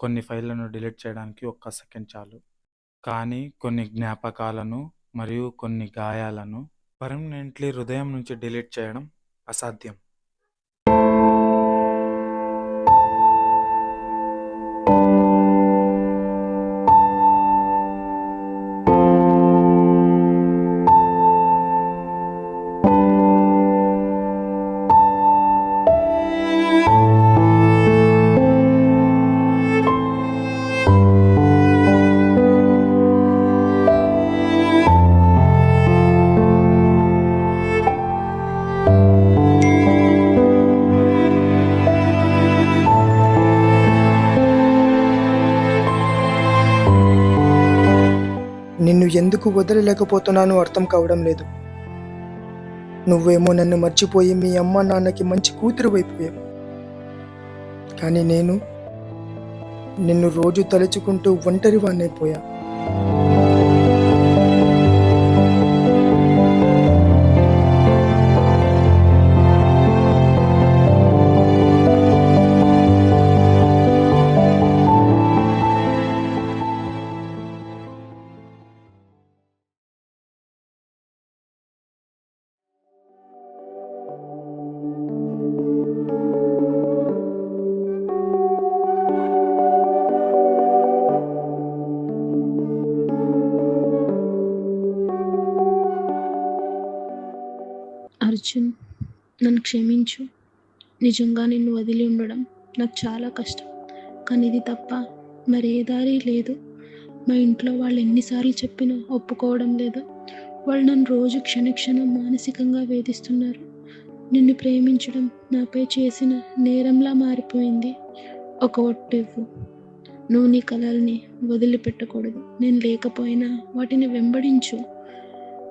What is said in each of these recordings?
కొన్ని ఫైళ్ళను డిలీట్ చేయడానికి ఒక్క సెకండ్ చాలు. కానీ కొన్ని జ్ఞాపకాలను మరియు కొన్ని గాయాలను పర్మనెంట్లీ హృదయం నుంచి డిలీట్ చేయడం అసాధ్యం. నిన్ను ఎందుకు వదలలేకపోతున్నానో అర్థం కావడం లేదు. నువ్వేమో నన్ను మర్చిపోయి మీ అమ్మ నాన్నకి మంచి కూతురు అయిపోయావు. కానీ నేను నిన్ను రోజు తలుచుకుంటూ ఒంటరి వాణ్ణైపోయా. అర్జున్, నన్ను క్షమించు. నిజంగా నిన్ను వదిలి ఉండడం నాకు చాలా కష్టం. కానీ ఇది తప్ప మరే దారి లేదు. మా ఇంట్లో వాళ్ళు ఎన్నిసార్లు చెప్పినా ఒప్పుకోవడం లేదు. వాళ్ళు నన్ను రోజు క్షణక్షణం మానసికంగా వేధిస్తున్నారు. నిన్ను ప్రేమించడం నాపై చేసిన నేరంలా మారిపోయింది. ఒక ఒట్టు ఇవ్వు. నువ్వు నీ కలల్ని వదిలిపెట్టకూడదు. నేను లేకపోయినా వాటిని వెంబడించు.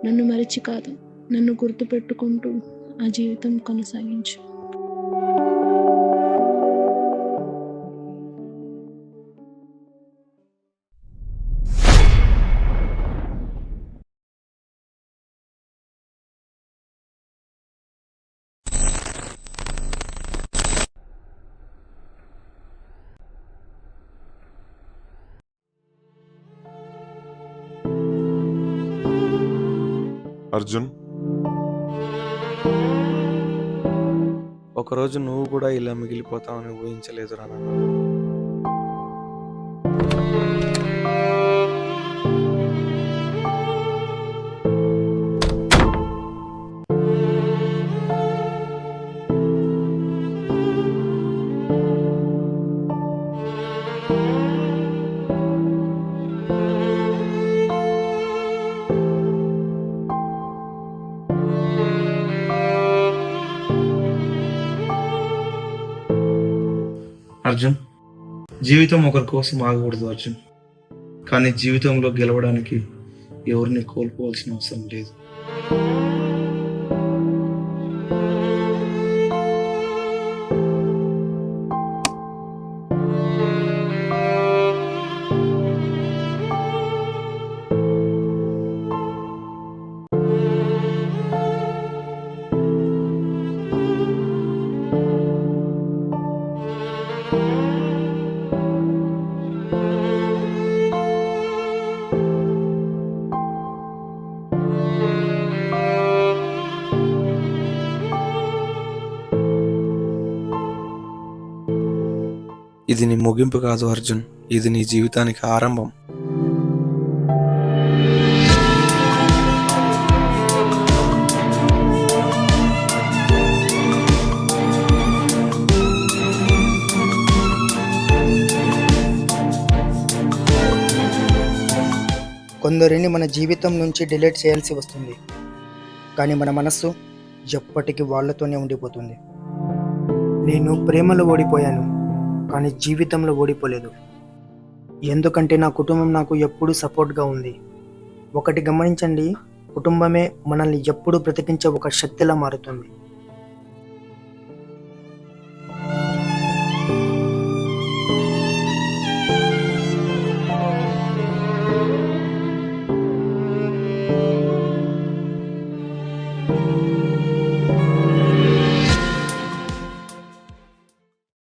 నన్ను మరిచి కాదు, నన్ను గుర్తుపెట్టుకుంటూ ఆ జీవితం కొనసాగించు. అర్జున్, ఒకరోజు నువ్వు కూడా ఇలా మిగిలిపోతావని ఊహించలేదురా నాన్న. అర్జున్, జీవితం ఒకరి కోసం ఆగకూడదు అర్జున్. కానీ జీవితంలో గెలవడానికి ఎవరిని కోల్పోవాల్సిన అవసరం లేదు. ఇది నీ ముగింపు కాదు అర్జున్, ఇది నీ జీవితానికి ఆరంభం. కొందరిని మన జీవితం నుంచి డిలీట్ చేయాల్సి వస్తుంది. కానీ మన మనస్సు ఎప్పటికీ వాళ్ళతోనే ఉండిపోతుంది. నేను ప్రేమలో ఓడిపోయాను, కానీ జీవితంలో ఓడిపోలేదు. ఎందుకంటే నా కుటుంబం నాకు ఎప్పుడూ సపోర్ట్గా ఉంది. ఒకటి గమనించండి, కుటుంబమే మనల్ని ఎప్పుడూ బ్రతికించే ఒక శక్తిలా మారుతుంది.